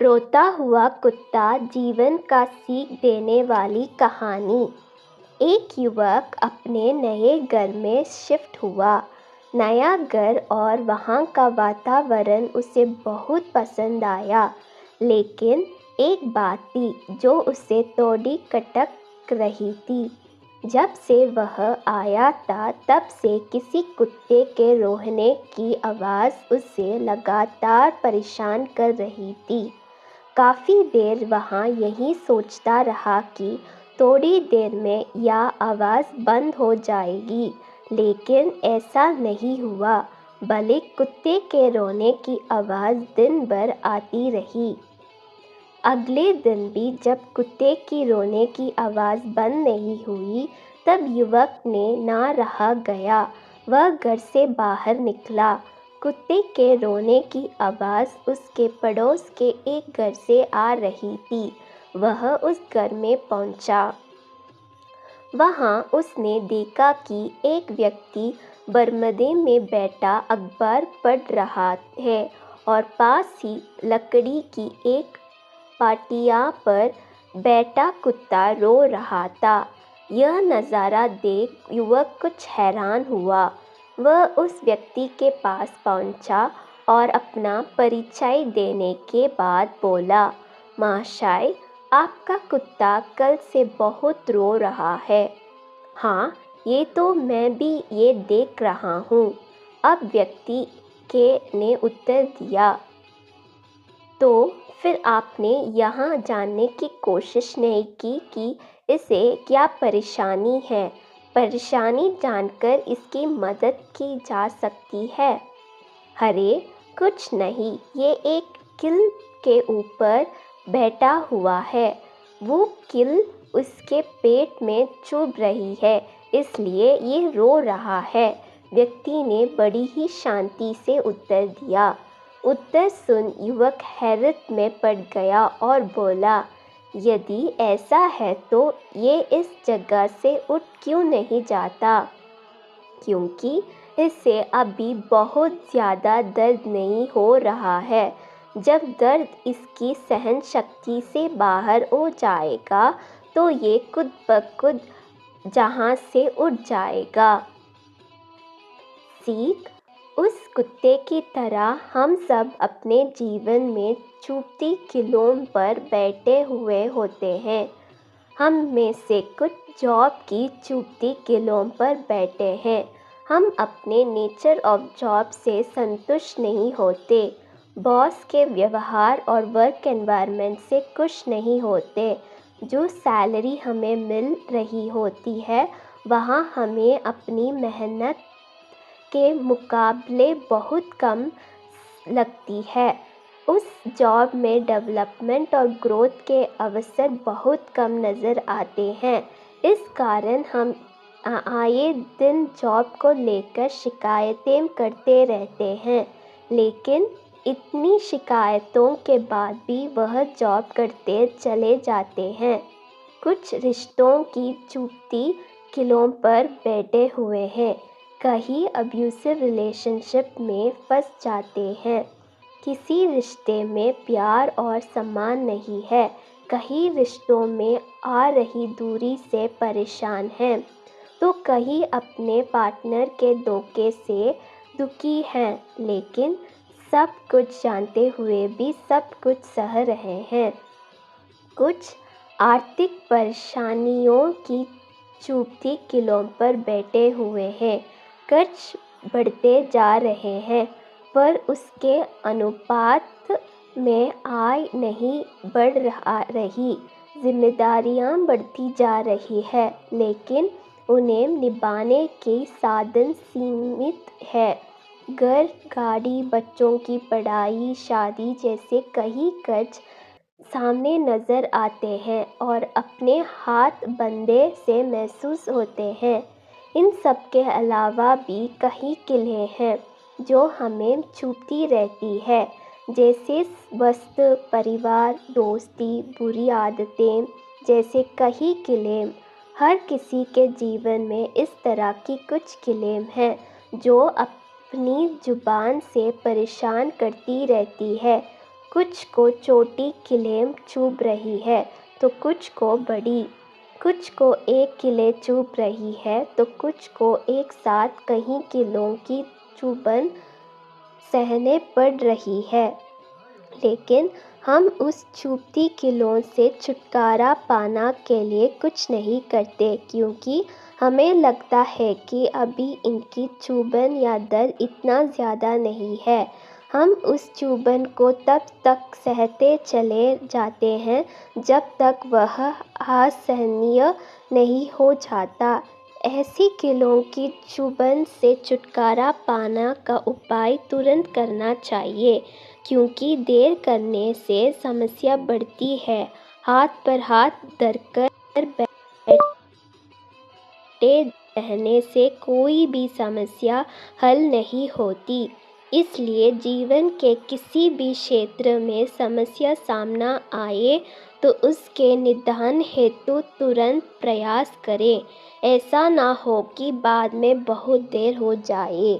रोता हुआ कुत्ता जीवन का सीख देने वाली कहानी। एक युवक अपने नए घर में शिफ्ट हुआ। नया घर और वहाँ का वातावरण उसे बहुत पसंद आया, लेकिन एक बात थी जो उसे थोड़ी खटक रही थी। जब से वह आया था तब से किसी कुत्ते के रोने की आवाज़ उसे लगातार परेशान कर रही थी। काफ़ी देर वहाँ यही सोचता रहा कि थोड़ी देर में यह आवाज़ बंद हो जाएगी, लेकिन ऐसा नहीं हुआ। बल्कि कुत्ते के रोने की आवाज़ दिन भर आती रही। अगले दिन भी जब कुत्ते की रोने की आवाज़ बंद नहीं हुई, तब युवक ने ना रहा गया। वह घर से बाहर निकला। कुत्ते के रोने की आवाज़ उसके पड़ोस के एक घर से आ रही थी। वह उस घर में पहुंचा। वहां उसने देखा कि एक व्यक्ति बरामदे में बैठा अखबार पढ़ रहा है और पास ही लकड़ी की एक पाटिया पर बैठा कुत्ता रो रहा था। यह नज़ारा देख युवक कुछ हैरान हुआ। वह उस व्यक्ति के पास पहुंचा और अपना परिचय देने के बाद बोला, महाशय, आपका कुत्ता कल से बहुत रो रहा है। हाँ, ये तो मैं भी ये देख रहा हूँ, अब व्यक्ति ने उत्तर दिया। तो फिर आपने यहाँ जानने की कोशिश नहीं की कि इसे क्या परेशानी है? परेशानी जानकर इसकी मदद की जा सकती है। अरे कुछ नहीं, ये एक किल के ऊपर बैठा हुआ है। वो किल उसके पेट में चुभ रही है, इसलिए ये रो रहा है। व्यक्ति ने बड़ी ही शांति से उत्तर दिया। उत्तर सुन युवक हैरत में पड़ गया और बोला, यदि ऐसा है तो ये इस जगह से उठ क्यों नहीं जाता? क्योंकि इससे अभी बहुत ज़्यादा दर्द नहीं हो रहा है। जब दर्द इसकी सहन शक्ति से बाहर हो जाएगा तो ये खुद ब खुद जहाँ से उठ जाएगा। सीख, उस कुत्ते की तरह हम सब अपने जीवन में चुभती कीलों पर बैठे हुए होते हैं। हम में से कुछ जॉब की चुभती कीलों पर बैठे हैं। हम अपने नेचर ऑफ जॉब से संतुष्ट नहीं होते, बॉस के व्यवहार और वर्क एनवायरनमेंट से खुश नहीं होते। जो सैलरी हमें मिल रही होती है वहाँ हमें अपनी मेहनत के मुकाबले बहुत कम लगती है। उस जॉब में डेवलपमेंट और ग्रोथ के अवसर बहुत कम नज़र आते हैं। इस कारण हम आए दिन जॉब को लेकर शिकायतें करते रहते हैं, लेकिन इतनी शिकायतों के बाद भी वह जॉब करते चले जाते हैं। कुछ रिश्तों की चुभती कीलों पर बैठे हुए हैं। कहीं अब्यूसिव रिलेशनशिप में फंस जाते हैं। किसी रिश्ते में प्यार और सम्मान नहीं है। कहीं रिश्तों में आ रही दूरी से परेशान हैं, तो कहीं अपने पार्टनर के धोखे से दुखी हैं, लेकिन सब कुछ जानते हुए भी सब कुछ सह रहे हैं। कुछ आर्थिक परेशानियों की चुभती कीलों पर बैठे हुए हैं। कर्ज बढ़ते जा रहे हैं, पर उसके अनुपात में आय नहीं बढ़ रही। जिम्मेदारियां बढ़ती जा रही है, लेकिन उन्हें निभाने के साधन सीमित है। घर, गाड़ी, बच्चों की पढ़ाई, शादी जैसे कई कर्ज सामने नज़र आते हैं और अपने हाथ बंधे से महसूस होते हैं। इन सब के अलावा भी कई किले हैं जो हमें छूती रहती है, जैसे वस्तु, परिवार, दोस्ती, बुरी आदतें जैसे कई किले। हर किसी के जीवन में इस तरह की कुछ किले हैं जो अपनी जुबान से परेशान करती रहती है। कुछ को छोटी किलेम चुभ रही है तो कुछ को बड़ी, कुछ को एक किले चुभ रही है तो कुछ को एक साथ कई किलों की चुभन सहने पड़ रही है। लेकिन हम उस चुभती किलों से छुटकारा पाना के लिए कुछ नहीं करते, क्योंकि हमें लगता है कि अभी इनकी चुभन या दर्द इतना ज़्यादा नहीं है। हम उस चुभन को तब तक सहते चले जाते हैं जब तक वह असहनीय नहीं हो जाता। ऐसी किलों की चुभन से छुटकारा पाना का उपाय तुरंत करना चाहिए, क्योंकि देर करने से समस्या बढ़ती है। हाथ पर हाथ धरकर बैठे रहने से कोई भी समस्या हल नहीं होती। इसलिए जीवन के किसी भी क्षेत्र में समस्या सामना आए तो उसके निदान हेतु तुरंत प्रयास करें। ऐसा ना हो कि बाद में बहुत देर हो जाए।